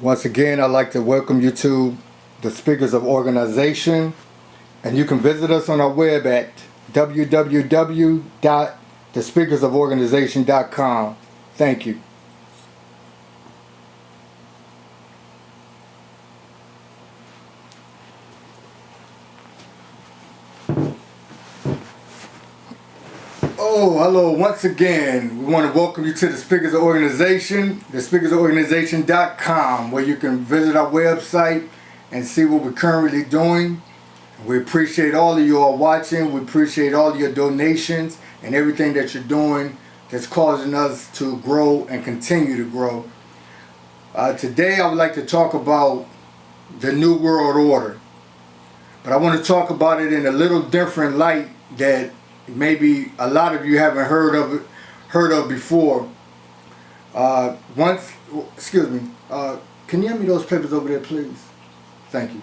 Once again, I'd like to welcome you to the Speakers of Organization, and you can visit us on our web at www.thespeakersoforganization.com. Thank you. Oh, hello once again. We want to welcome you to the Speakers of Organization, thespeakersoforganization.com, where you can visit our website and see what we're currently doing. We appreciate all of you all watching. We appreciate all of your donations and everything that you're doing that's causing us to grow and continue to grow. Today I would like to talk about the New World Order. But I want to talk about it in a little different light that maybe a lot of you haven't heard of before. Can you hand me those papers over there, please? Thank you.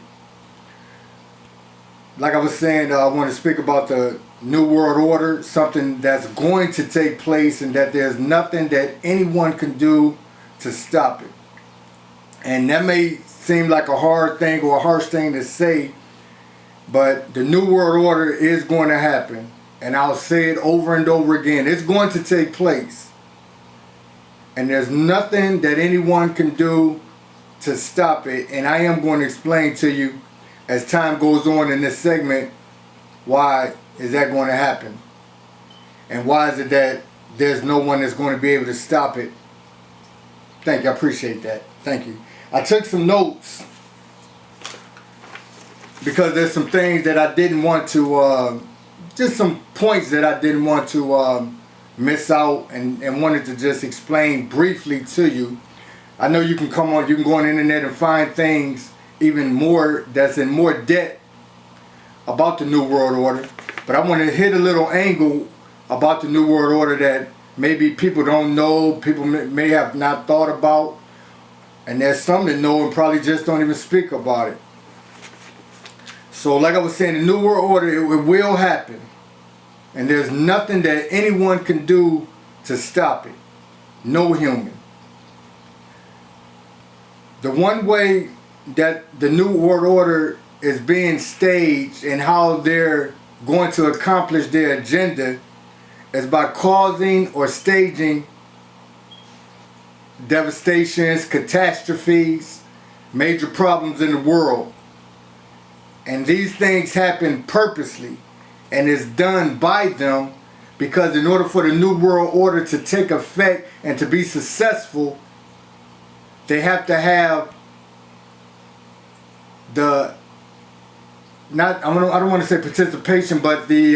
Like I was saying, I want to speak about the New World Order, something that's going to take place and that there's nothing that anyone can do to stop it. And that may seem like a hard thing or a harsh thing to say, but the New World Order is going to happen. And I'll say it over and over again. It's going to take place. And there's nothing that anyone can do to stop it. And I am going to explain to you as time goes on in this segment, why is that going to happen? And why is it that there's no one that's going to be able to stop it? Thank you. I appreciate that. Thank you. I took some notes because there's some things that I didn't want to... just some points that I didn't want to miss out and wanted to just explain briefly to you. I know you can go on the internet and find things even more that's in more depth about the New World Order. But I want to hit a little angle about the New World Order that maybe people don't know, people may have not thought about. And there's some that know and probably just don't even speak about it. So like I was saying, the New World Order, it will happen. And there's nothing that anyone can do to stop it. No human. The one way that the New World Order is being staged and how they're going to accomplish their agenda is by causing or staging devastations, catastrophes, major problems in the world. And these things happen purposely and is done by them because in order for the New World Order to take effect and to be successful, they have to have I don't want to say participation, but the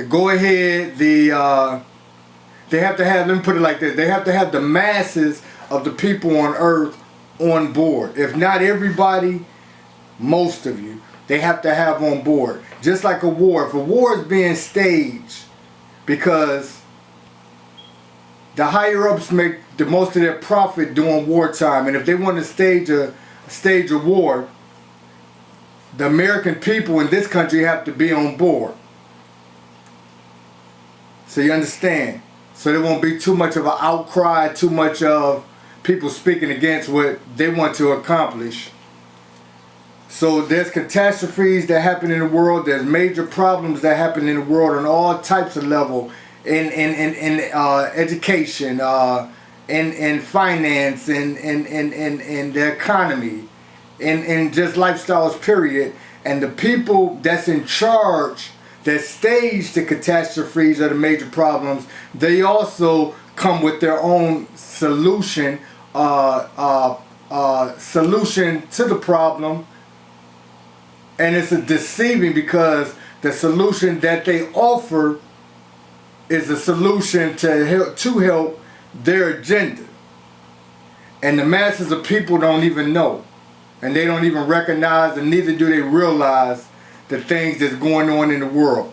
go ahead, they have to have, let me put it like this, they have to have the masses of the people on earth on board. If not everybody, most of you, they have to have on board. Just like a war. If a war is being staged because the higher ups make the most of their profit during wartime, and if they want to stage a war, the American people in this country have to be on board. So you understand? So there won't be too much of an outcry, too much of people speaking against what they want to accomplish. So there's catastrophes that happen in the world. There's major problems that happen in the world on all types of level, in education, in finance, in the economy, in just lifestyles, period. And the people that's in charge, that stage the catastrophes or the major problems, they also come with their own solution to the problem. And it's a deceiving because the solution that they offer is a solution to help their agenda. And the masses of people don't even know. And they don't even recognize, and neither do they realize the things that's going on in the world.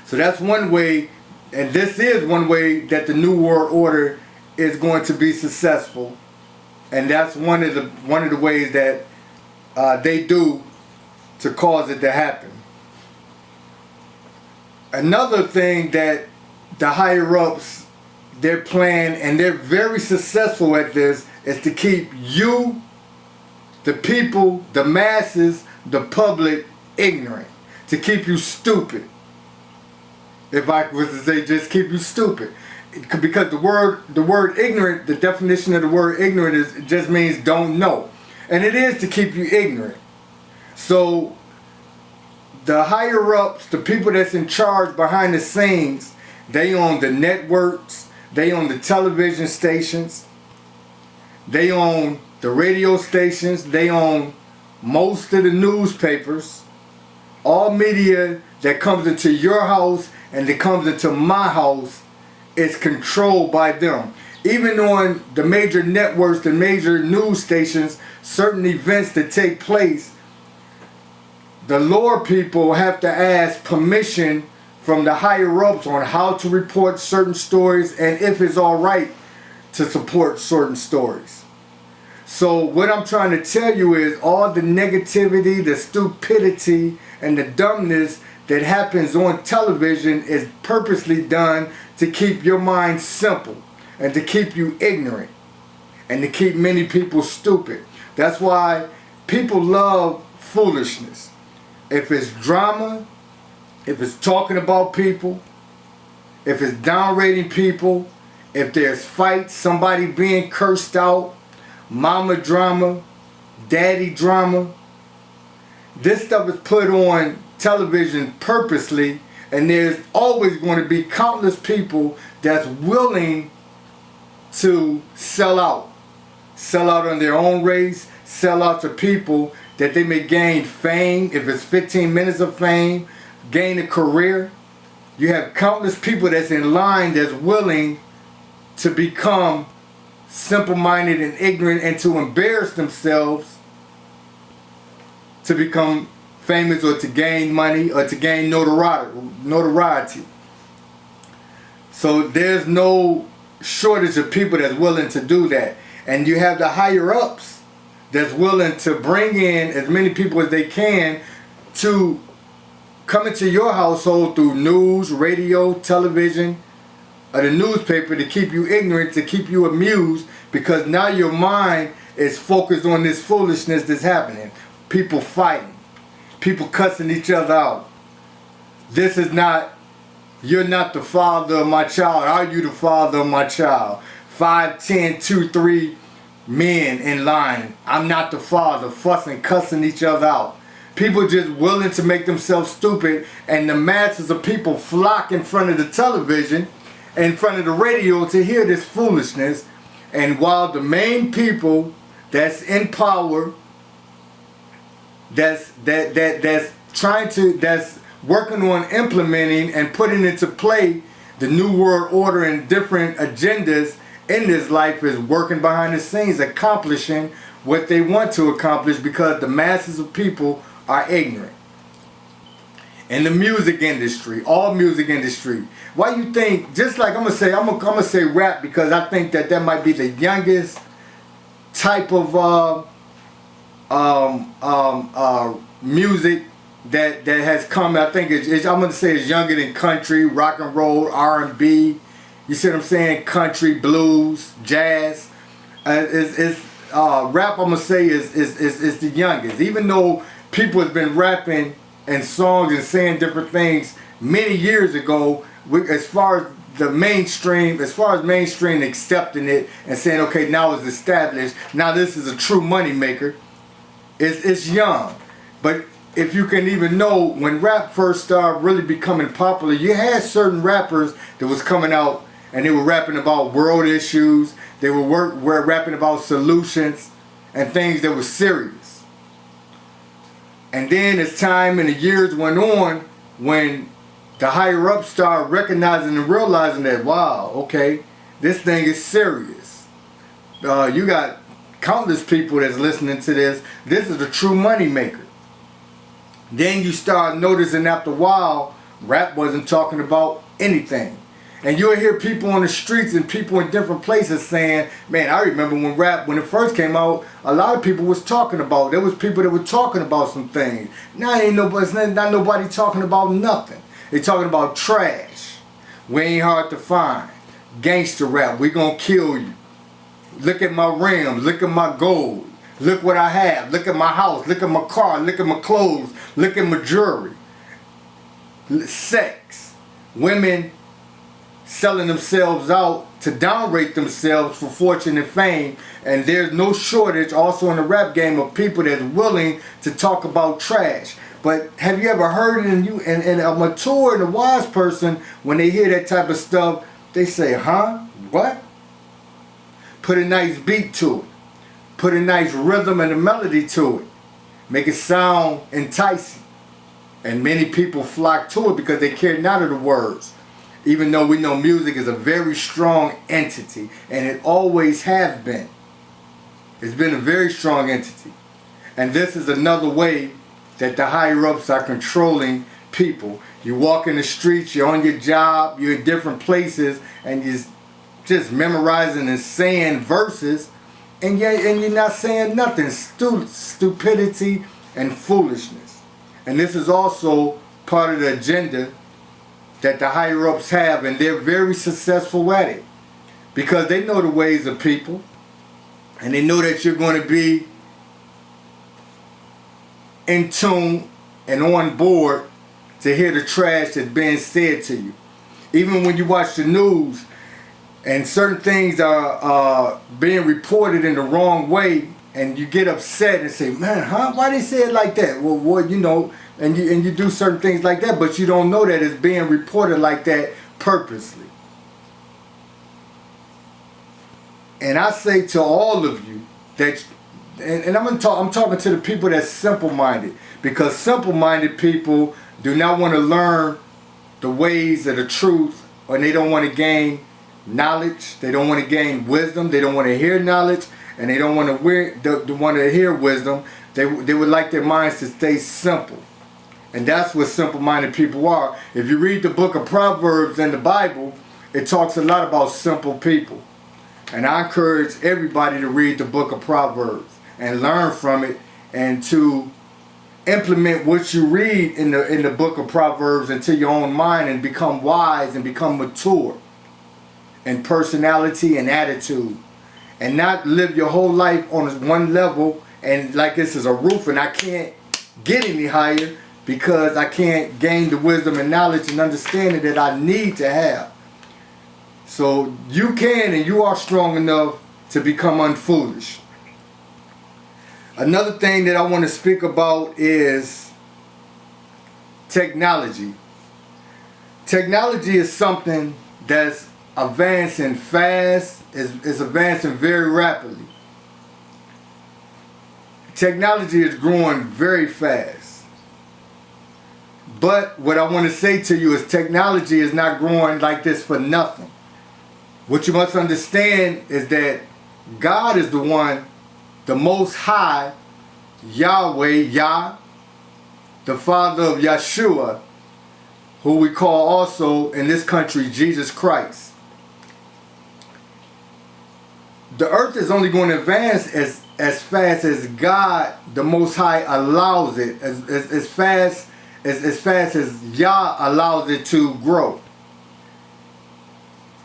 So that's one way, and this is one way that the New World Order is going to be successful. And that's one of the ways that they do to cause it to happen. Another thing that the higher ups, their plan, and they're very successful at this, is to keep you, the people, the masses, the public ignorant. To keep you stupid. If I was to say just keep you stupid. Because the word ignorant, the definition of the word ignorant is, it just means don't know. And it is to keep you ignorant. So the higher ups, the people that's in charge behind the scenes, they own the networks, they own the television stations, they own the radio stations, they own most of the newspapers. All media that comes into your house and that comes into my house is controlled by them. Even on the major networks, the major news stations, certain events that take place, the lower people have to ask permission from the higher ups on how to report certain stories and if it's all right to support certain stories. So what I'm trying to tell you is all the negativity, the stupidity, and the dumbness that happens on television is purposely done to keep your mind simple and to keep you ignorant and to keep many people stupid. That's why people love foolishness. If it's drama, if it's talking about people, if it's downgrading people, if there's fights, somebody being cursed out, mama drama, daddy drama, this stuff is put on television purposely, and there's always going to be countless people that's willing to sell out on their own race, sell out to people that they may gain fame. If it's 15 minutes of fame, gain a career. You have countless people that's in line that's willing to become simple-minded and ignorant and to embarrass themselves to become famous or to gain money or to gain notoriety. So there's no shortage of people that's willing to do that. And you have the higher ups that's willing to bring in as many people as they can to come into your household through news, radio, television, or the newspaper to keep you ignorant, to keep you amused, because now your mind is focused on this foolishness that's happening. People fighting. People cussing each other out. This is not, you're not the father of my child. Are you the father of my child? 5, 10, 2, 3 men in line. I'm not the father. Fussing, cussing each other out. People just willing to make themselves stupid, and the masses of people flock in front of the television, in front of the radio to hear this foolishness. And while the main people that's in power, that's working on implementing and putting into play the new world order and different agendas in this life, is working behind the scenes, accomplishing what they want to accomplish, because the masses of people are ignorant. In the music industry, all music industry, why you think, just like I'm gonna say rap, because I think that might be the youngest type of music that has come. I think I'm gonna say it's younger than country, rock and roll, R&B. You see what I'm saying? Country, blues, jazz. Rap, I'm gonna say is the youngest. Even though people have been rapping and songs and saying different things many years ago, as far as mainstream accepting it and saying, okay, now it's established, now this is a true money maker. It's young. But if you can even know, when rap first started really becoming popular, you had certain rappers that was coming out and they were rapping about world issues, they were rapping about solutions and things that were serious. And then as time and the years went on, when the higher ups started recognizing and realizing that, wow, okay, this thing is serious. You got countless people that's listening to this. This is a true money maker. Then you start noticing after a while, rap wasn't talking about anything. And you'll hear people on the streets and people in different places saying, man, I remember when rap, when it first came out, a lot of people was talking about, there was people that were talking about some things. Now ain't not nobody talking about nothing. They talking about trash. We ain't hard to find. Gangster rap, we gonna kill you. Look at my rims. Look at my gold. Look what I have. Look at my house. Look at my car. Look at my clothes. Look at my jewelry. Sex. Women selling themselves out to downrate themselves for fortune and fame. And there's no shortage also in the rap game of people that's willing to talk about trash. But have you ever heard it? And a mature and a wise person, when they hear that type of stuff, they say, huh? What? Put a nice beat to it. Put a nice rhythm and a melody to it. Make it sound enticing. And many people flock to it because they care not of the words. Even though we know music is a very strong entity. And it always has been. It's been a very strong entity. And this is another way that the higher ups are controlling people. You walk in the streets, you're on your job, you're in different places, and you're just memorizing and saying verses, and you're not saying nothing. Stupidity and foolishness. And this is also part of the agenda that the higher ups have, and they're very successful at it. Because they know the ways of people, and they know that you're going to be in tune and on board to hear the trash that's being said to you. Even when you watch the news and certain things are being reported in the wrong way, and you get upset and say, man, huh? Why they say it like that? Well, what, you know, and you do certain things like that, but you don't know that it's being reported like that purposely. And I say to all of you that, and I'm talking to the people that's simple-minded, because simple-minded people do not want to learn the ways of the truth, or they don't want to gain knowledge, they don't want to gain wisdom, they don't want to hear knowledge, and they don't want to hear wisdom. They would like their minds to stay simple. And that's what simple-minded people are. If you read the book of Proverbs in the Bible, it talks a lot about simple people. And I encourage everybody to read the book of Proverbs and learn from it, and to implement what you read in the book of Proverbs into your own mind, and become wise and become mature in personality and attitude, and not live your whole life on one level and like this is a roof and I can't get any higher because I can't gain the wisdom and knowledge and understanding that I need to have. So you can, and you are strong enough to become unfoolish. Another thing that I want to speak about is technology. Technology is something that's advancing fast, is advancing very rapidly. Technology is growing very fast. But what I want to say to you is technology is not growing like this for nothing. What you must understand is that God is the one, the Most High, Yahweh, Yah, the Father of Yeshua, who we call also in this country Jesus Christ. The earth is only going to advance as fast as God, the Most High, allows it, as fast as Yah allows it to grow.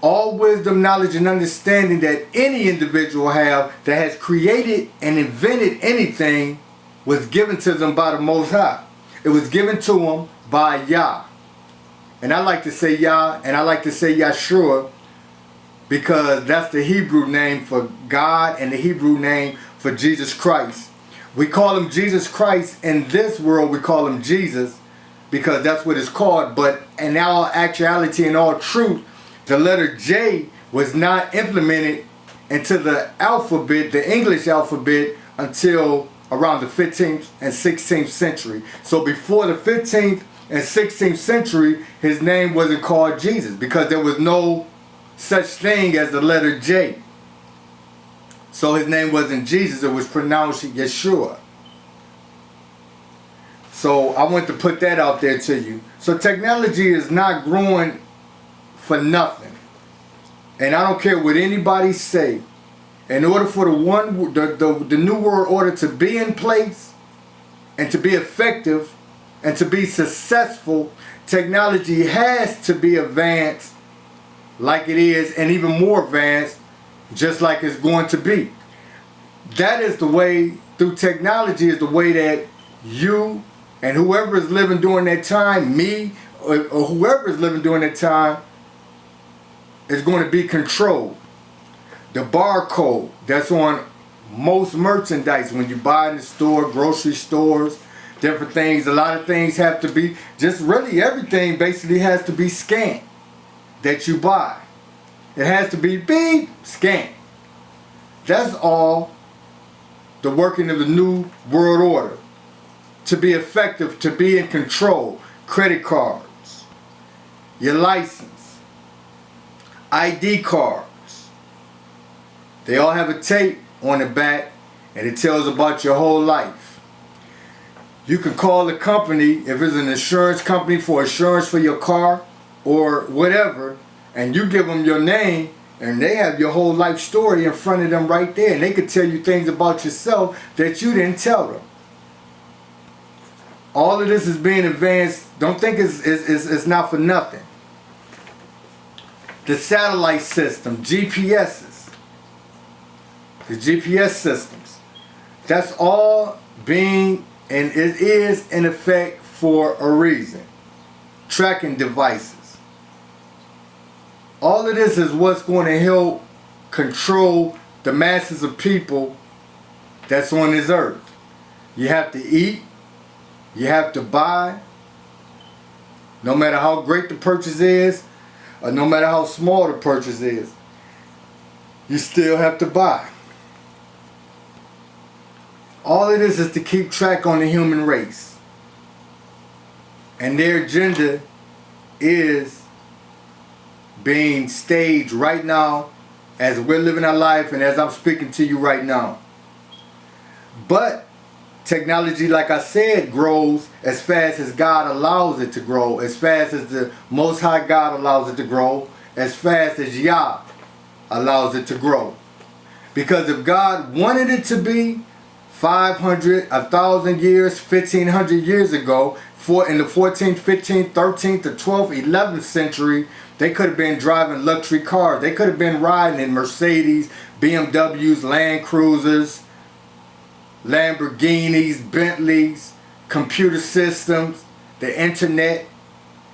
All wisdom, knowledge, and understanding that any individual have that has created and invented anything was given to them by the Most High. It was given to them by Yah. And I like to say Yah, and I like to say Yeshua, because that's the Hebrew name for God and the Hebrew name for Jesus Christ. We call him Jesus Christ in this world, we call him Jesus, because that's what it's called. But in all actuality and all truth, the letter J was not implemented into the alphabet, the English alphabet, until around the 15th and 16th century. So before the 15th and 16th century, his name wasn't called Jesus, because there was no such thing as the letter J. So his name wasn't Jesus, it was pronounced Yeshua. So I want to put that out there to you. So technology is not growing for nothing. And I don't care what anybody say. In order for the New World Order to be in place and to be effective and to be successful, technology has to be advanced like it is, and even more advanced just like it's going to be. That is the way, through technology, is the way that you and whoever is living during that time, me or whoever is living during that time, is going to be controlled. The barcode that's on most merchandise when you buy in the store, grocery stores, different things, a lot of things have to be, just really everything basically has to be scanned that you buy. It has to be beep, scanned. That's all the working of the new world order. To be effective, to be in control. Credit cards, your license, ID cards. They all have a tape on the back and it tells about your whole life. You can call the company, if it's an insurance company for insurance for your car or whatever, and you give them your name and they have your whole life story in front of them right there, and they could tell you things about yourself that you didn't tell them. All of this is being advanced. Don't think it's not for nothing. The satellite system, GPSs, the GPS systems, that's all being, and it is in effect for a reason. Tracking devices. All of this is what's going to help control the masses of people that's on this earth. You have to eat. You have to buy. No matter how great the purchase is, or no matter how small the purchase is, you still have to buy. All of this is to keep track on the human race. And their agenda is being staged right now as we're living our life and as I'm speaking to you right now. But technology, like I said, grows as fast as God allows it to grow, as fast as the Most High God allows it to grow, as fast as Yah allows it to grow. Because if God wanted it to be 500, 1,000 years, 1,500 years ago, in the 14th, 15th, 13th, the 12th, 11th century, they could have been driving luxury cars. They could have been riding in Mercedes, BMWs, Land Cruisers, Lamborghinis, Bentleys, computer systems, the internet.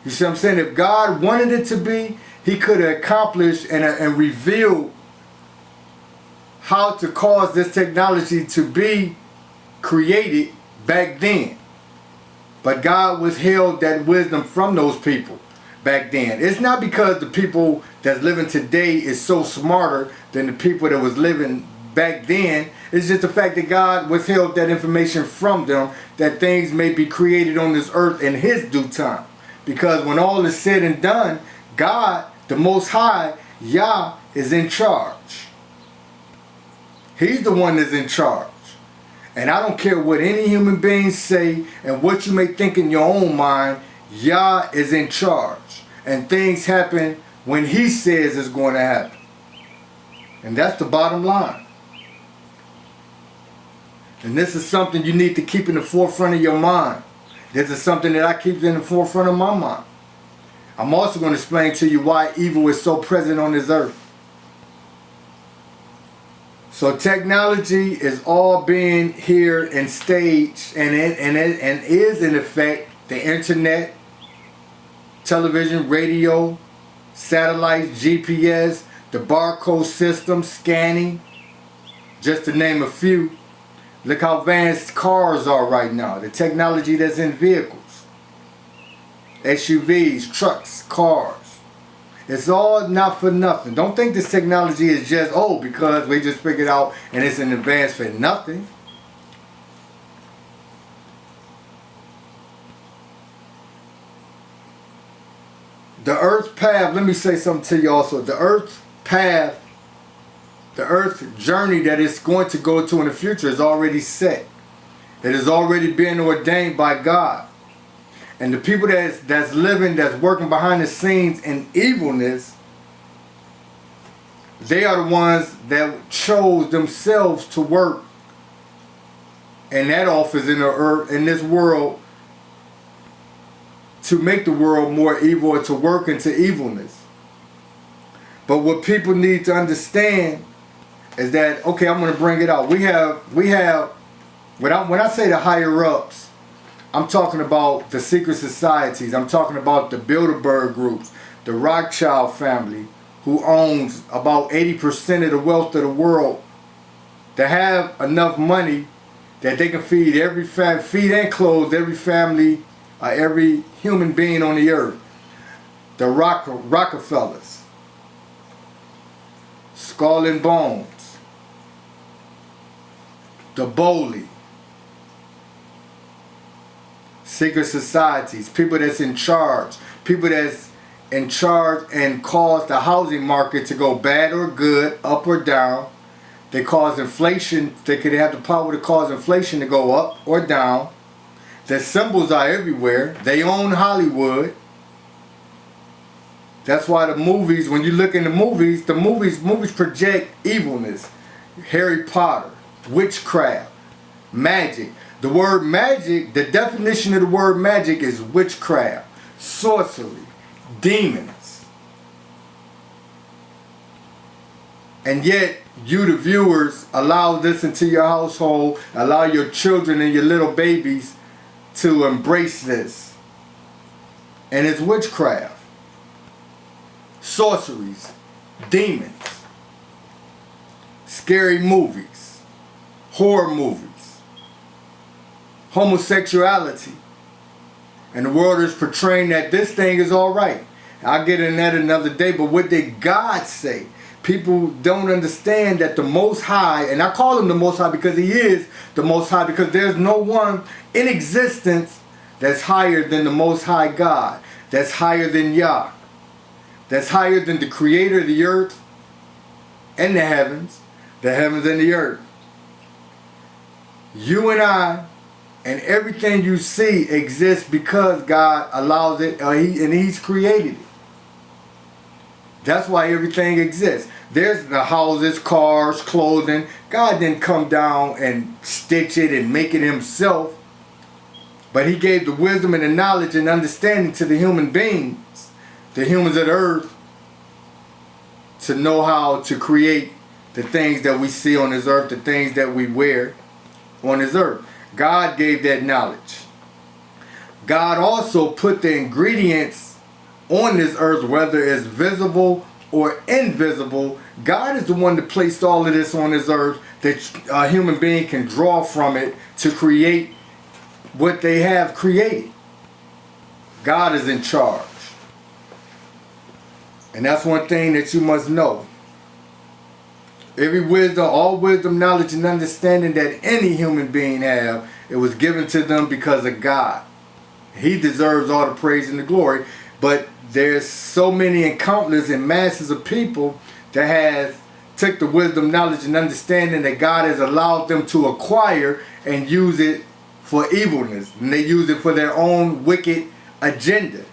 You see what I'm saying? If God wanted it to be, He could have accomplished and revealed how to cause this technology to be created back then. But God withheld that wisdom from those people back then. It's not because the people that's living today is so smarter than the people that was living back then. It's just the fact that God withheld that information from them, that things may be created on this earth in His due time. Because when all is said and done, God, the Most High, Yah, is in charge. He's the one that's in charge. And I don't care what any human beings say and what you may think in your own mind, Yah is in charge. And things happen when He says it's going to happen. And that's the bottom line. And this is something you need to keep in the forefront of your mind. This is something that I keep in the forefront of my mind. I'm also going to explain to you why evil is so present on this earth. So technology is all being here and staged and is in effect the internet, television, radio, satellites, GPS, the barcode system, scanning, just to name a few. Look how advanced cars are right now. The technology that's in vehicles, SUVs, trucks, cars. It's all not for nothing. Don't think this technology is just, because we just figured out and it's in advance for nothing. The earth path, let me say something to you also. The earth path, the earth journey that it's going to go to in the future is already set. It has already been ordained by God. And the people that's living, that's working behind the scenes in evilness, they are the ones that chose themselves to work in that office in the earth, in this world, to make the world more evil or to work into evilness. But what people need to understand is that, okay, I'm going to bring it out. We have when I say the higher ups, I'm talking about the secret societies. I'm talking about the Bilderberg groups, the Rothschild family, who owns about 80% of the wealth of the world, to have enough money that they can feed feed and clothe every family, every human being on the earth. The Rockefellers, Skull and Bones, the Bowley, secret societies, people that's in charge, and cause the housing market to go bad or good, up or down. They cause inflation. They could have the power to cause inflation to go up or down. Their symbols are everywhere. They own Hollywood. That's why the movies, when you look in the movies project evilness. Harry Potter, witchcraft, magic. The word magic, the definition of the word magic is witchcraft, sorcery, demons. And yet, you the viewers allow this into your household, allow your children and your little babies to embrace this. And it's witchcraft, sorceries, demons, scary movies, horror movies, homosexuality. And the world is portraying that this thing is all right. I'll get in that another day, but what did God say? People don't understand that the Most High, and I call him the Most High because he is the Most High, because there's no one in existence that's higher than the Most High God, that's higher than Yah, that's higher than the creator of the earth and the heavens and the earth. You and I and everything you see exists because God allows it, and he's created it. That's why everything exists. There's the houses, cars, clothing. God didn't come down and stitch it and make it himself. But he gave the wisdom and the knowledge and understanding to the human beings, the humans of the earth, to know how to create the things that we see on this earth, the things that we wear on this earth. God gave that knowledge. God also put the ingredients on this earth, whether it's visible or invisible. God is the one that placed all of this on this earth, that a human being can draw from it to create what they have created. God is in charge. And that's one thing that you must know. Every wisdom, all wisdom, knowledge, and understanding that any human being have, it was given to them because of God. He deserves all the praise and the glory. But there's so many and countless and masses of people that has took the wisdom, knowledge, and understanding that God has allowed them to acquire and use it for evilness. And they use it for their own wicked agenda.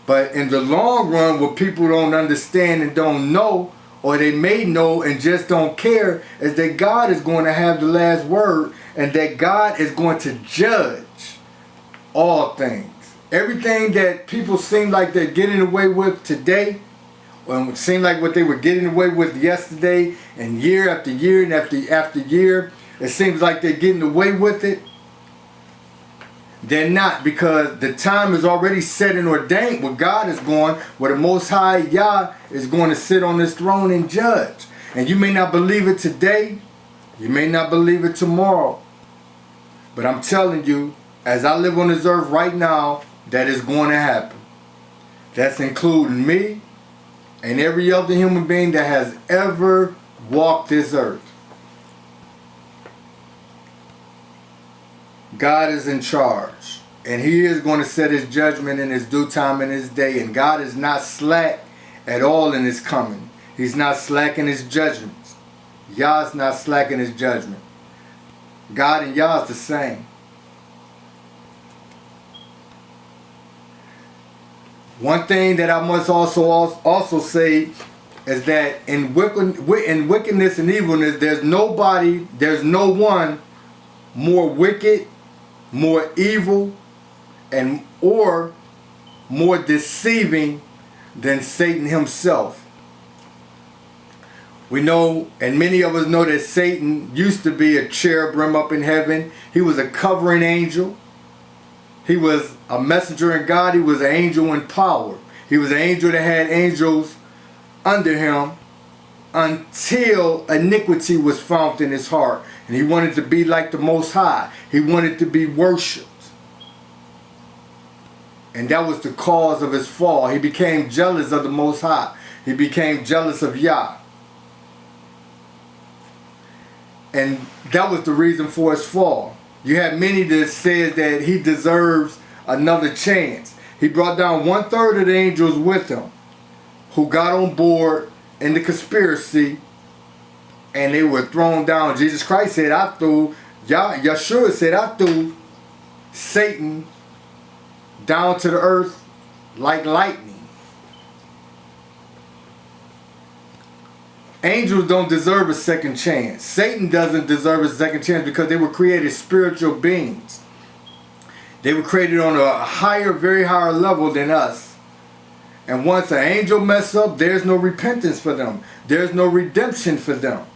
But in the long run, what people don't understand and don't know, or they may know and just don't care, is that God is going to have the last word, and that God is going to judge all things. Everything that people seem like they're getting away with today, or it seemed like what they were getting away with yesterday, and year after year and after year, it seems like they're getting away with it. They're not, because the time is already set and ordained where God is going, where the Most High Yah is going to sit on this throne and judge. And you may not believe it today, you may not believe it tomorrow, but I'm telling you, as I live on this earth right now, that is going to happen. That's including me and every other human being that has ever walked this earth. God is in charge, and he is going to set his judgment in his due time and his day. And God is not slack at all in his coming. He's not slack in his judgments. Yah's not slack in his judgment. God and Yah is the same. One thing that I must also say is that in wickedness and evilness, there's no one more wicked, more evil, and or more deceiving than Satan himself. We know, and many of us know, that Satan used to be a cherubim up in heaven. He was a covering angel. He was a messenger in God. He was an angel in power. He was an angel that had angels under him until iniquity was found in his heart. And he wanted to be like the Most High. He wanted to be worshipped. And that was the cause of his fall. He became jealous of the Most High. He became jealous of Yah. And that was the reason for his fall. You have many that says that he deserves another chance. He brought down 1/3 of the angels with him who got on board in the conspiracy, and they were thrown down. Jesus Christ said, Yeshua said, I threw Satan down to the earth like lightning. Angels don't deserve a second chance. Satan doesn't deserve a second chance because they were created spiritual beings. They were created on a higher, very higher level than us. And once an angel messes up, there's no repentance for them. There's no redemption for them.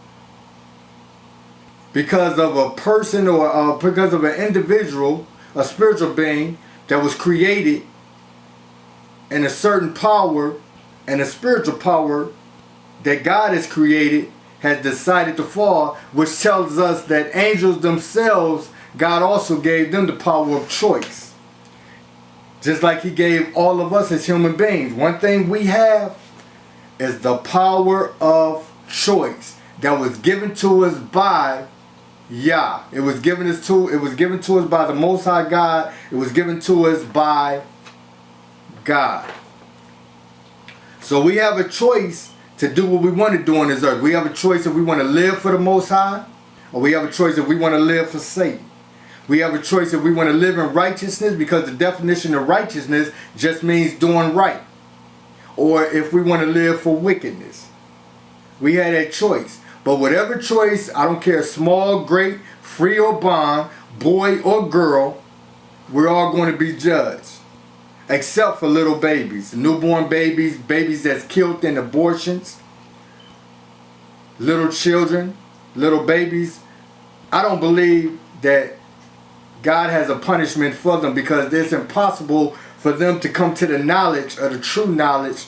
Because of a person or because of an individual, a spiritual being that was created in a certain power, and a spiritual power that God has created has decided to fall, which tells us that angels themselves, God also gave them the power of choice. Just like he gave all of us as human beings. One thing we have is the power of choice that was given to us by Yah. It was given to us by the Most High God. It was given to us by God. So we have a choice to do what we want to do on this earth. We have a choice if we want to live for the Most High, or we have a choice if we want to live for Satan. We have a choice if we want to live in righteousness, because the definition of righteousness just means doing right, or if we want to live for wickedness. We had that choice. But whatever choice, I don't care, small, great, free or bond, boy or girl, we're all going to be judged. Except for little babies, newborn babies, babies that's killed in abortions, little children, little babies. I don't believe that God has a punishment for them, because it's impossible for them to come to the knowledge, or the true knowledge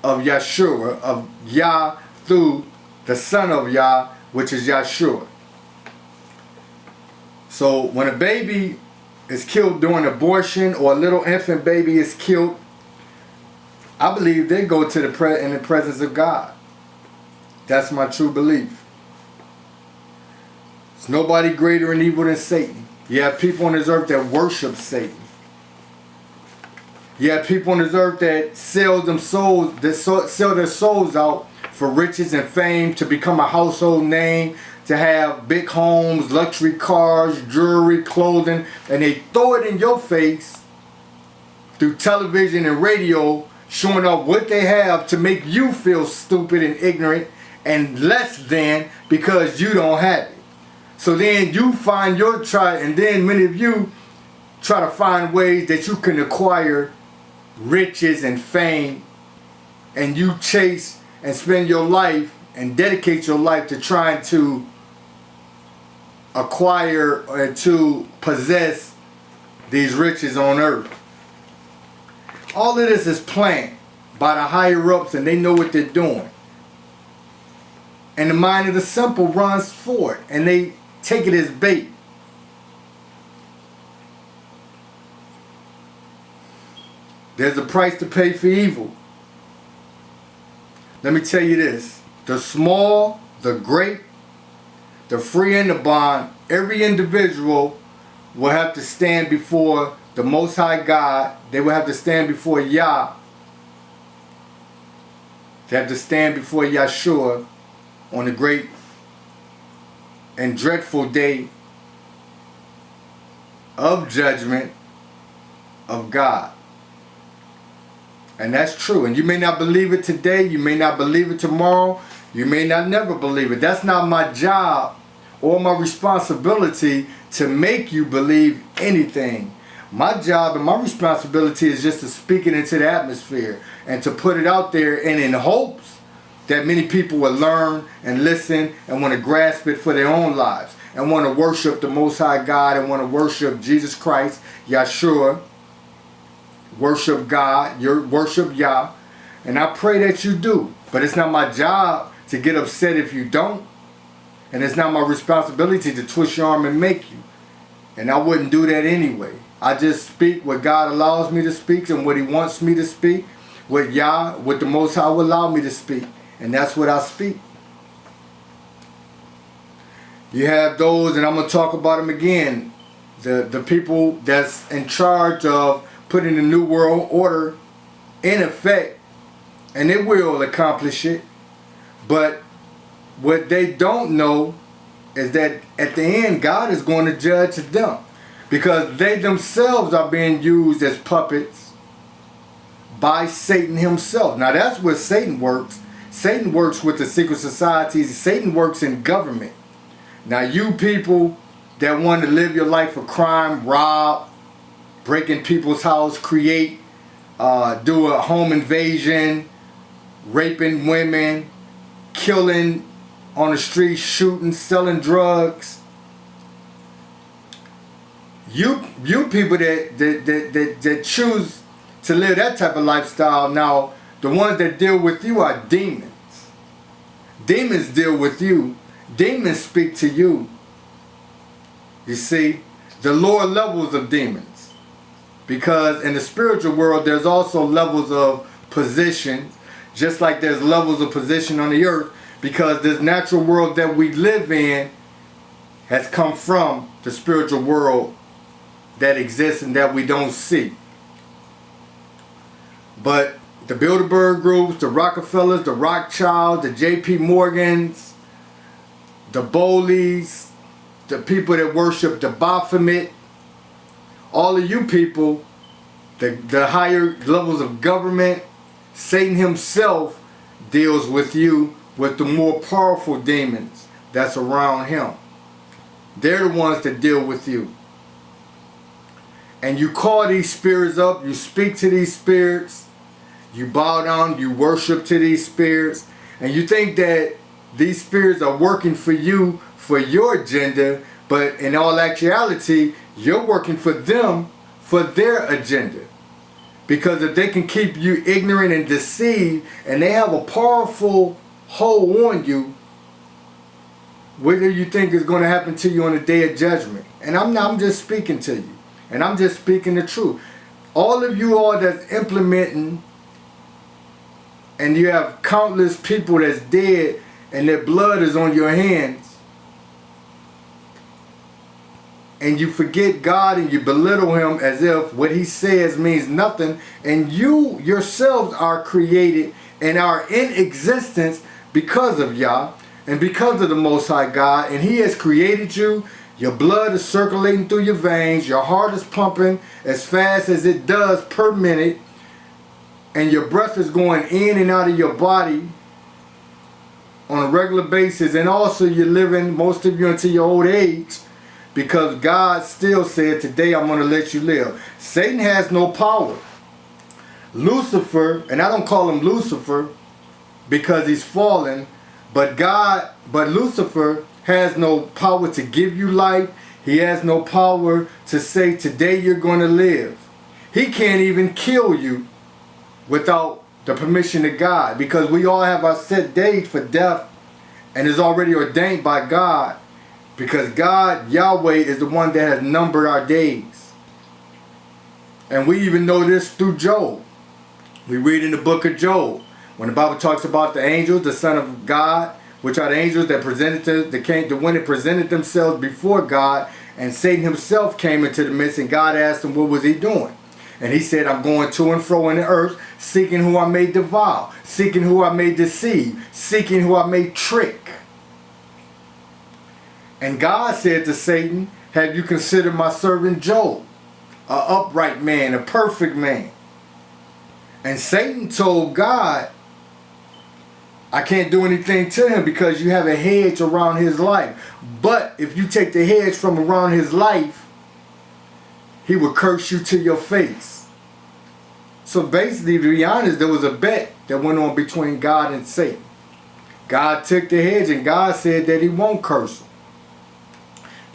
of Yeshua, of Yah, through the Son of Yah, which is Yeshua. So when a baby is killed during abortion, or a little infant baby is killed, I believe they go to in the presence of God. That's my true belief. There's nobody greater in evil than Satan. You have people on this earth that worship Satan. You have people on this earth that sell their souls out for riches and fame, to become a household name, to have big homes, luxury cars, jewelry, clothing, and they throw it in your face through television and radio, showing off what they have to make you feel stupid and ignorant and less than, because you don't have it. So then you find and then many of you try to find ways that you can acquire riches and fame, and you chase and spend your life and dedicate your life to trying to acquire or to possess these riches on earth. All of this is planned by the higher ups, and they know what they're doing. And the mind of the simple runs for it, and they take it as bait. There's a price to pay for evil. Let me tell you this. The small, the great, the free and the bond, every individual will have to stand before the Most High God. They will have to stand before Yah. They have to stand before Yeshua on the great and dreadful day of judgment of God. And that's true. And you may not believe it today. You may not believe it tomorrow. You may not never believe it. That's not my job or my responsibility to make you believe anything. My job and my responsibility is just to speak it into the atmosphere and to put it out there, and in hopes that many people will learn and listen and want to grasp it for their own lives and want to worship the Most High God and want to worship Jesus Christ, Yahshua, worship God, worship Yah. And I pray that you do. But it's not my job to get upset if you don't. And it's not my responsibility to twist your arm and make you. And I wouldn't do that anyway. I just speak what God allows me to speak and what He wants me to speak. What the Most High will allow me to speak. And that's what I speak. You have those, and I'm going to talk about them again, the people that's in charge of putting the New World Order in effect, and it will accomplish it. But what they don't know is that at the end, God is going to judge them, because they themselves are being used as puppets by Satan himself. Now that's where Satan works. Satan works with the secret societies. Satan works in government. Now you people that want to live your life of crime, rob, break in people's house, create, do a home invasion, raping women, killing on the street, shooting, selling drugs. You people that choose to live that type of lifestyle, now the ones that deal with you are demons. Demons deal with you. Demons speak to you. You see, the lower levels of demons. Because in the spiritual world, there's also levels of position, just like there's levels of position on the earth, because this natural world that we live in has come from the spiritual world that exists and that we don't see. But the Bilderberg groups, the Rockefellers, the Rothschilds, the J.P. Morgans, the Bowleys, the people that worship the Baphomet, all of you people, the higher levels of government, Satan himself deals with you with the more powerful demons that's around him. They're the ones that deal with you. And you call these spirits up, you speak to these spirits, you bow down, you worship to these spirits, and you think that these spirits are working for you, for your agenda, but in all actuality, you're working for them, for their agenda. Because if they can keep you ignorant and deceived, and they have a powerful hold on you, what do you think is going to happen to you on the day of judgment? And I'm just speaking to you. And I'm just speaking the truth. All of you all that's implementing, and you have countless people that's dead and their blood is on your hands, and you forget God and you belittle him as if what he says means nothing, and you yourselves are created and are in existence because of Yah and because of the Most High God, and he has created you. Your blood is circulating through your veins, your heart is pumping as fast as it does per minute, and your breath is going in and out of your body on a regular basis, and also you're living, most of you, until your old age, because God still said, today I'm going to let you live. Satan has no power. Lucifer, and I don't call him Lucifer because he's fallen, but Lucifer has no power to give you life. He has no power to say, today you're going to live. He can't even kill you without the permission of God, because we all have our set days for death, and is already ordained by God, because God, Yahweh, is the one that has numbered our days. And we even know this through Job. We read in the book of Job, when the Bible talks about the angels, the Son of God, which are the angels that presented themselves before God, and Satan himself came into the midst, and God asked him, what was he doing? And he said, I'm going to and fro in the earth, seeking who I may devour, seeking who I may deceive, seeking who I may trick. And God said to Satan, have you considered my servant Job, an upright man, a perfect man? And Satan told God, I can't do anything to him because you have a hedge around his life. But if you take the hedge from around his life, he will curse you to your face. So basically, to be honest, there was a bet that went on between God and Satan. God took the hedge and God said that he won't curse him.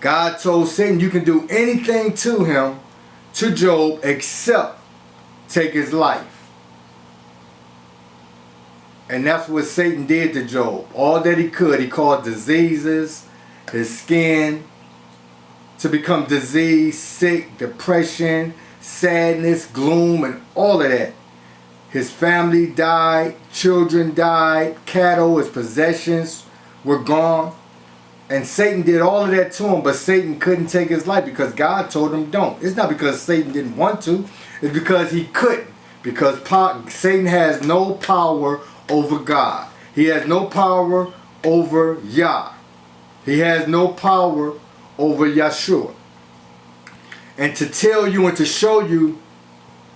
God told Satan, you can do anything to him, to Job, except take his life. And that's what Satan did to Job. All that he could. He caused diseases, his skin to become diseased, sick, depression, sadness, gloom, and all of that. His family died, children died, cattle, his possessions were gone. And Satan did all of that to him, but Satan couldn't take his life because God told him don't. It's not because Satan didn't want to. It's because he couldn't. Because Satan has no power over God. He has no power over Yah. He has no power over Yeshua. And to tell you and to show you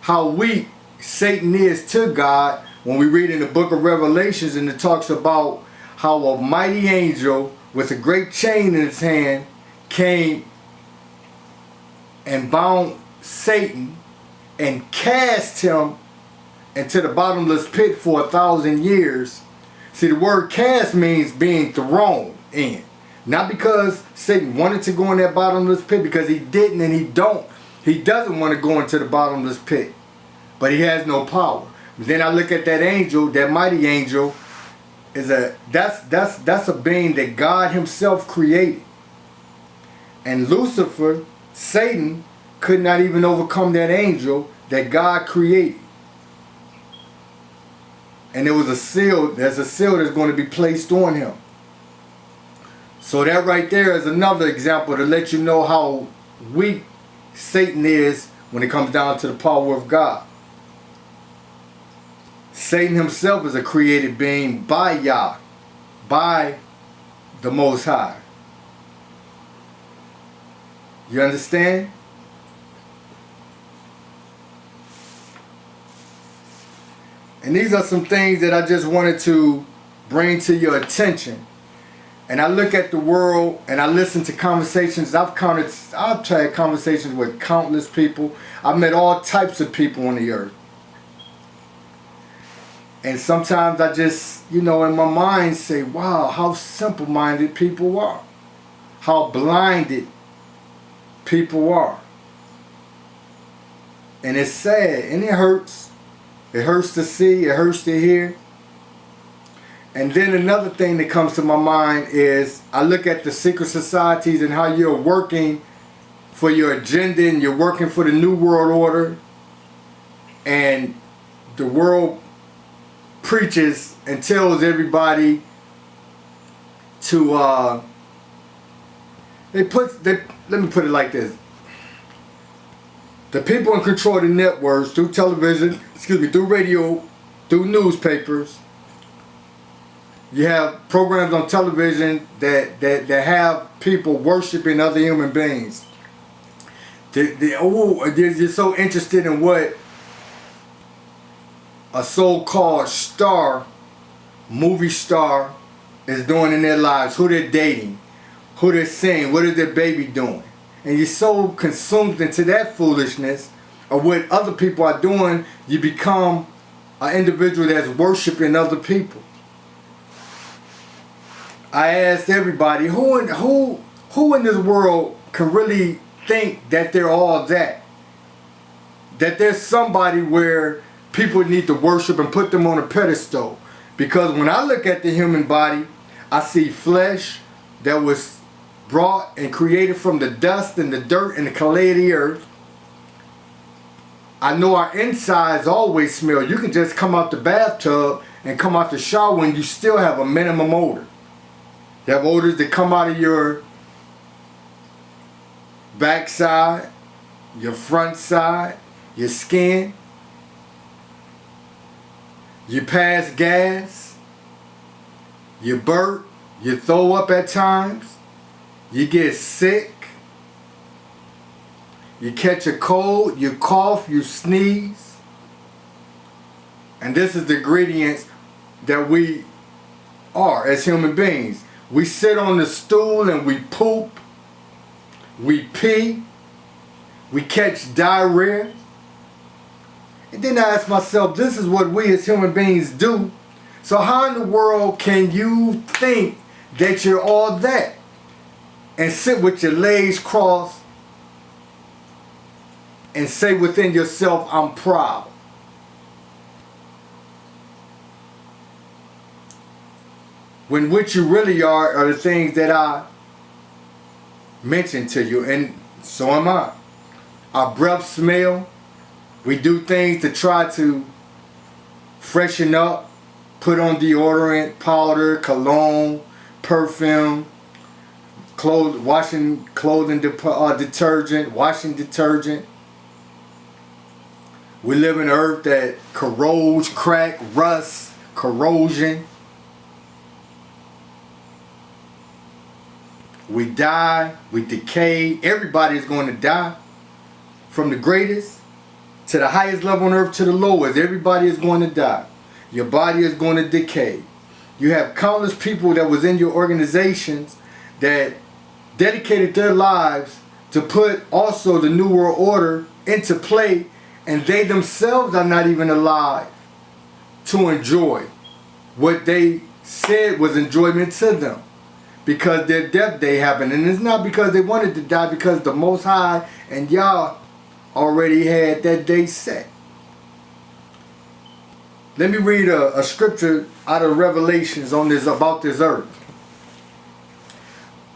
how weak Satan is to God, when we read in the book of Revelations and it talks about how a mighty angel with a great chain in his hand came and bound Satan and cast him into the bottomless pit for 1,000 years. See, the word cast means being thrown in. Not because Satan wanted to go in that bottomless pit, because he didn't and he doesn't want to go into the bottomless pit. But he has no power. Then I look at that angel, that mighty angel, that's a being that God himself created. And Lucifer, Satan, could not even overcome that angel that God created. And there was a seal, there's a seal that's going to be placed on him. So that right there is another example to let you know how weak Satan is when it comes down to the power of God. Satan himself is a created being by Yah, by the Most High. You understand? And these are some things that I just wanted to bring to your attention. And I look at the world and I listen to conversations. I've had conversations with countless people. I've met all types of people on the earth. And sometimes I just, in my mind say, wow, how simple-minded people are. How blinded people are. And it's sad and it hurts. It hurts to see, it hurts to hear. And then another thing that comes to my mind is I look at the secret societies and how you're working for your agenda and you're working for the New World Order. And the world preaches and tells everybody to let me put it like this. The people in control of the networks, through television, through radio, through newspapers. You have programs on television that have people worshiping other human beings. They're so interested in what a so-called star, movie star, is doing in their lives, who they're dating, who they're seeing, what is their baby doing. And you're so consumed into that foolishness of what other people are doing, you become an individual that's worshiping other people. I asked everybody, who in this world can really think that they're all that? That there's somebody where people need to worship and put them on a pedestal. Because when I look at the human body, I see flesh that was brought and created from the dust and the dirt and the clay of the earth. I know our insides always smell. You can just come out the bathtub and come out the shower and you still have a minimum odor. You have odors that come out of your backside, your front side, your skin. You pass gas. You burp. You throw up at times. You get sick. You catch a cold. You cough. You sneeze. And this is the ingredients that we are as human beings. We sit on the stool and we poop. We pee. We catch diarrhea. And then I ask myself, this is what we as human beings do So how in the world can you think that you're all that and sit with your legs crossed and say within yourself, I'm proud? When what you really are the things that I mentioned to you, and so am I. Our breath smell. We do things to try to freshen up, put on deodorant, powder, cologne, perfume, washing clothing detergent, washing detergent. We live in an earth that corrodes, crack, rust, corrosion. We die, we decay. Everybody is going to die. From the greatest to the highest level on earth to the lowest, everybody is going to die. Your body is going to decay. You have countless people that was in your organizations that dedicated their lives to put also the New World Order into play, and they themselves are not even alive to enjoy what they said was enjoyment to them, because their death day happened. And it's not because they wanted to die, because the Most High and Yah already had that day set. Let me read a scripture out of Revelations on this, about this earth.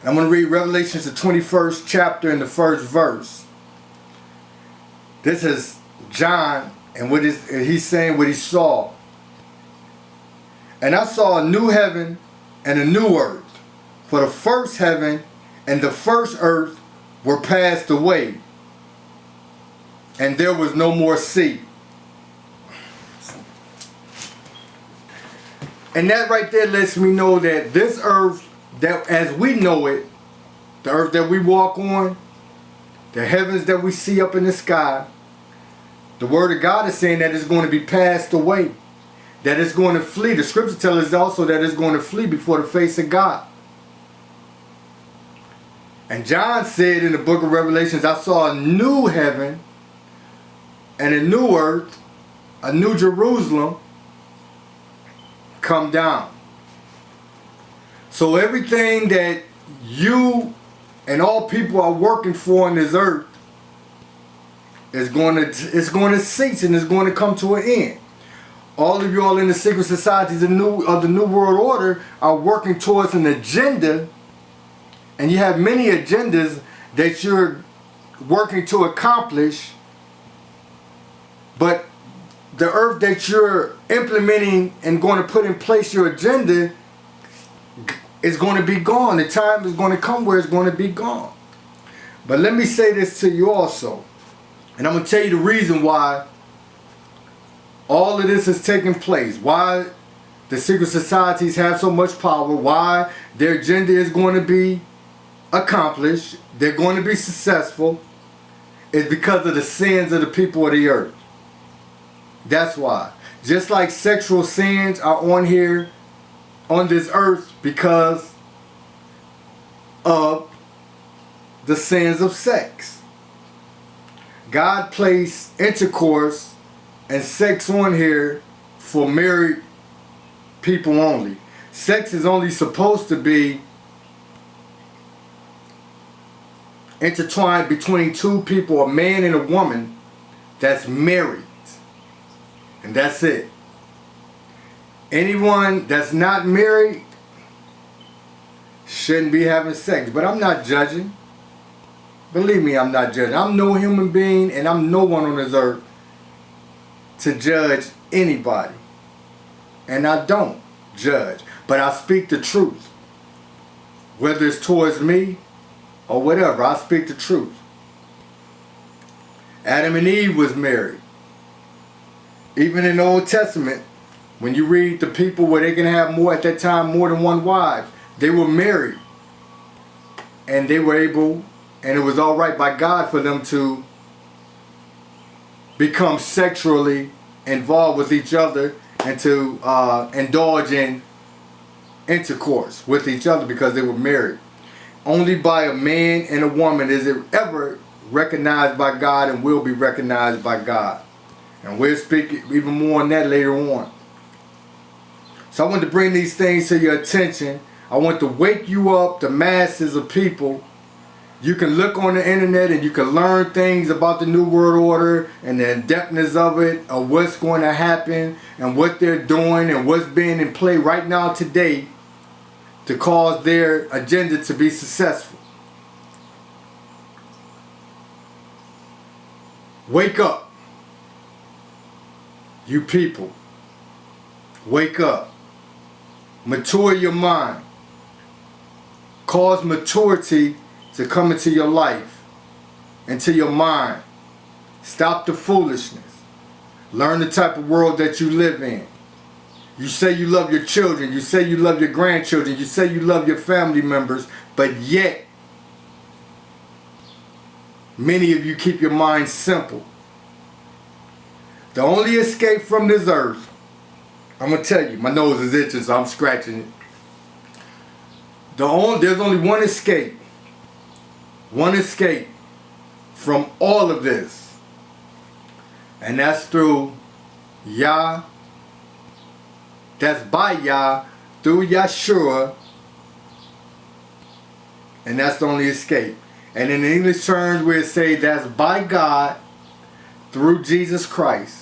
I'm going to read Revelations, the 21st chapter and the first verse. This is John, and he's saying what he saw. And I saw a new heaven and a new earth. For the first heaven and the first earth were passed away, and there was no more sea. And that right there lets me know that this earth, that as we know it, the earth that we walk on, the heavens that we see up in the sky, the word of God is saying that it's going to be passed away, that it's going to flee. The scripture tells us also that it's going to flee before the face of God. And John said in the book of Revelations, I saw a new heaven and a new earth, a new Jerusalem come down. So everything that you and all people are working for on this earth is going to cease, and it's going to come to an end. All of y'all in the secret societies of the New World Order are working towards an agenda, and you have many agendas that you're working to accomplish, but the earth that you're implementing and going to put in place your agenda is going to be gone. The time is going to come where it's going to be gone. But let me say this to you also, and I'm going to tell you the reason why all of this is taking place, why the secret societies have so much power, why their agenda is going to be accomplished, they're going to be successful, is because of the sins of the people of the earth. That's why. Just like sexual sins are on here, on this earth, because of the sins of sex. God placed intercourse and sex on here for married people only. Sex is only supposed to be intertwined between two people, a man and a woman that's married. And that's it. Anyone that's not married shouldn't be having sex. But I'm not judging. Believe me, I'm not judging. I'm no human being, and I'm no one on this earth to judge anybody. And I don't judge. But I speak the truth. Whether it's towards me or whatever, I speak the truth. Adam and Eve was married. Even in the Old Testament, when you read the people where they can have more, at that time, more than one wife, they were married. And they were able, and it was all right by God for them to become sexually involved with each other and to indulge in intercourse with each other because they were married. Only by a man and a woman is it ever recognized by God and will be recognized by God. And we'll speak even more on that later on. So I want to bring these things to your attention. I want to wake you up, the masses of people. You can look on the internet and you can learn things about the New World Order and the in-depthness of it, of what's going to happen and what they're doing and what's being in play right now today to cause their agenda to be successful. Wake up, you people. Wake up. Mature your mind. Cause maturity to come into your life, into your mind. Stop the foolishness. Learn the type of world that you live in. You say you love your children, you say you love your grandchildren, you say you love your family members, but yet many of you keep your mind simple. The only escape from this earth, I'm going to tell you, my nose is itching so I'm scratching it. There's only one escape. One escape from all of this. And that's through Yah. That's by Yah, through Yeshua. And that's the only escape. And in English terms, we say that's by God, through Jesus Christ.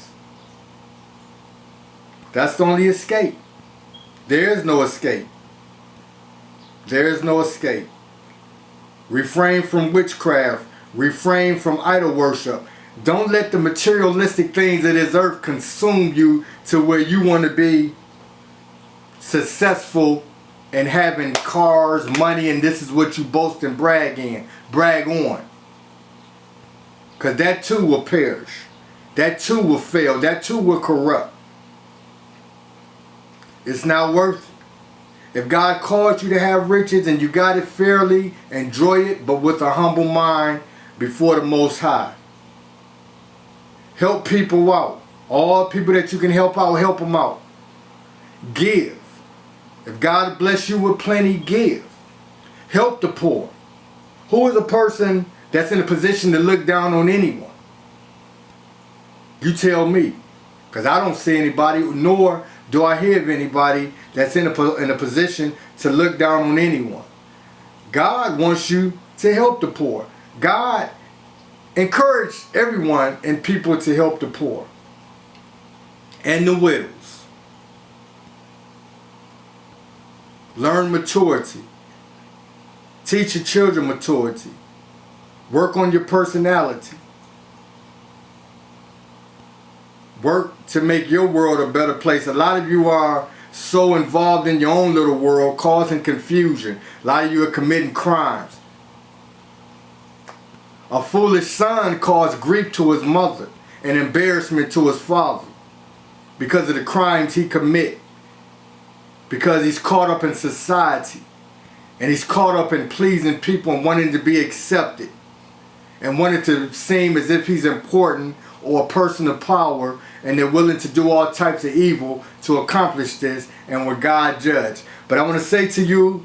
That's the only escape. There is no escape. There is no escape. Refrain from witchcraft. Refrain from idol worship. Don't let the materialistic things of this earth consume you to where you want to be successful and having cars, money, and this is what you boast and brag on. Because that too will perish. That too will fail. That too will corrupt. It's not worth it. If God called you to have riches and you got it fairly, enjoy it, but with a humble mind before the Most High. Help people out. All people that you can help out, help them out. Give. If God bless you with plenty, give. Help the poor. Who is a person that's in a position to look down on anyone? You tell me. Because I don't see anybody, nor do I hear of anybody that's in a position to look down on anyone. God wants you to help the poor. God encouraged everyone and people to help the poor and the widows. Learn maturity. Teach your children maturity. Work on your personality. Work to make your world a better place. A lot of you are so involved in your own little world, causing confusion. A lot of you are committing crimes. A foolish son caused grief to his mother and embarrassment to his father because of the crimes he commit. Because he's caught up in society. And he's caught up in pleasing people and wanting to be accepted. And wanting to seem as if he's important or a person of power, and they're willing to do all types of evil to accomplish this, and we're God judge. But I want to say to you,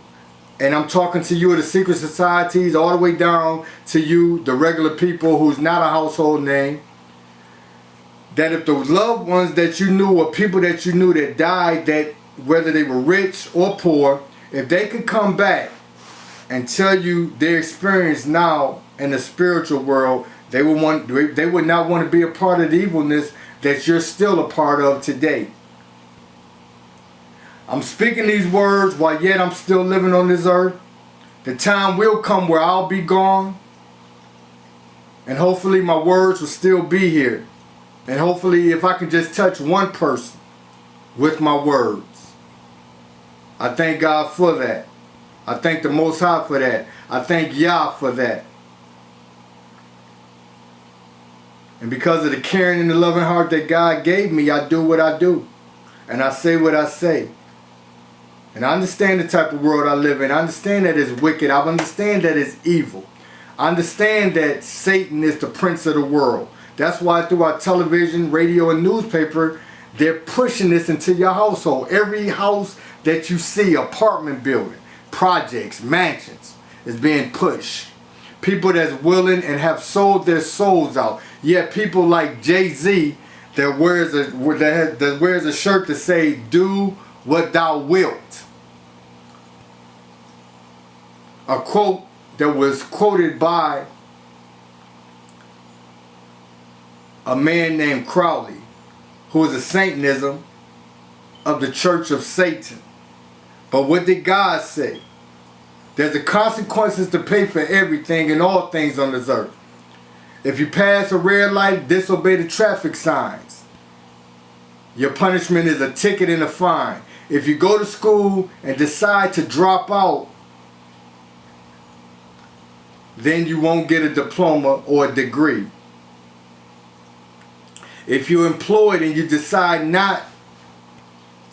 and I'm talking to you of the secret societies, all the way down to you, the regular people who's not a household name, that if the loved ones that you knew or people that you knew that died, that whether they were rich or poor, if they could come back and tell you their experience now in the spiritual world, they would not want to be a part of the evilness that you're still a part of today. I'm speaking these words while yet I'm still living on this earth. The time will come where I'll be gone. And hopefully my words will still be here. And hopefully if I can just touch one person with my words. I thank God for that. I thank the Most High for that. I thank Yah for that. And because of the caring and the loving heart that God gave me, I do what I do. And I say what I say. And I understand the type of world I live in. I understand that it's wicked. I understand that it's evil. I understand that Satan is the prince of the world. That's why through our television, radio, and newspaper, they're pushing this into your household. Every house that you see, apartment building, projects, mansions, is being pushed. People that's willing and have sold their souls out. Yet people like Jay-Z that wears a shirt to say, do what thou wilt. A quote that was quoted by a man named Crowley, who is a Satanism of the Church of Satan. But what did God say? There's the consequences to pay for everything and all things on this earth. If you pass a red light, disobey the traffic signs. Your punishment is a ticket and a fine. If you go to school and decide to drop out, then you won't get a diploma or a degree. If you're employed and you decide not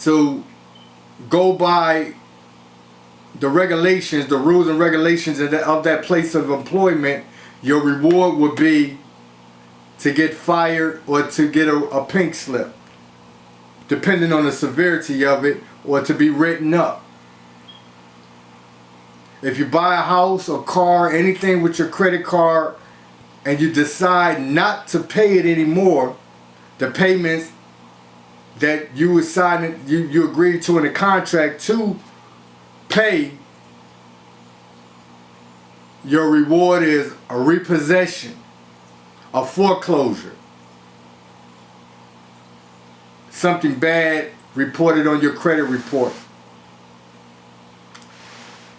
to go by the regulations, the rules and regulations of that place of employment, your reward would be to get fired or to get a pink slip, depending on the severity of it, or to be written up. If you buy a house or car, anything with your credit card, and you decide not to pay it anymore, the payments that you agreed to in the contract to pay, your reward is a repossession, a foreclosure, something bad reported on your credit report.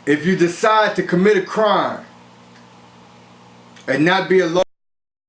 If you decide to commit a crime and not be a